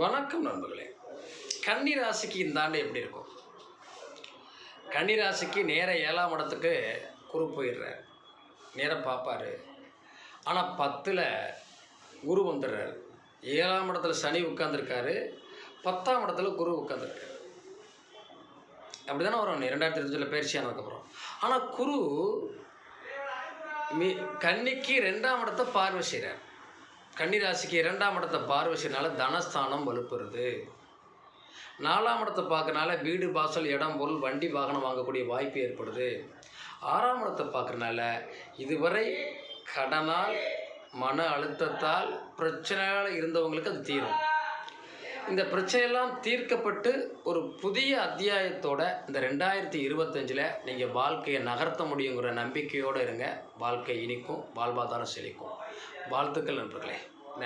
வணக்கம் நண்பர்களே. கன்னி ராசிக்கு இந்த ஆண்டு எப்படி இருக்கும்? கன்னி ராசிக்கு நேர 7ஆம் இடத்துக்கு குரு போயிடுறார், நேராக பார்ப்பார். ஆனால் 10ல் குரு வந்துடுறார். 7ஆம் இடத்துல சனி உட்காந்துருக்காரு, 10ஆம் இடத்துல குரு உட்காந்துருக்காரு. அப்படி தானே வரும் 2025 பயிற்சி ஆனதுக்கப்புறம். ஆனால் குரு கன்னிக்கு 2ஆம் இடத்தை பார்வை செய்கிறார். கன்னி ராசிக்கு 2ஆம் இடத்தை பார்வை செய்யறனால தனஸ்தானம் வலுப்புறது. 4ஆம் இடத்தை பார்க்கறனால வீடு, வாசல், இடம், பொருள், வண்டி, வாகனம் வாங்கக்கூடிய வாய்ப்பு ஏற்படுது. 6ஆம் இடத்தை பார்க்கறனால இதுவரை கடனால், மன அழுத்தத்தால், பிரச்சனையால் இருந்தவங்களுக்கு அது தீரும். இந்த பிரச்சனையெல்லாம் தீர்க்கப்பட்டு ஒரு புதிய அத்தியாயத்தோட இந்த 2025 நீங்கள் வாழ்க்கையை நகர்த்த முடியுங்கிற நம்பிக்கையோடு இருங்க. வாழ்க்கை இனிக்கும், வாழ்வாதாரம் செழிக்கும். வாழ்த்துக்கள் நண்பர்களே.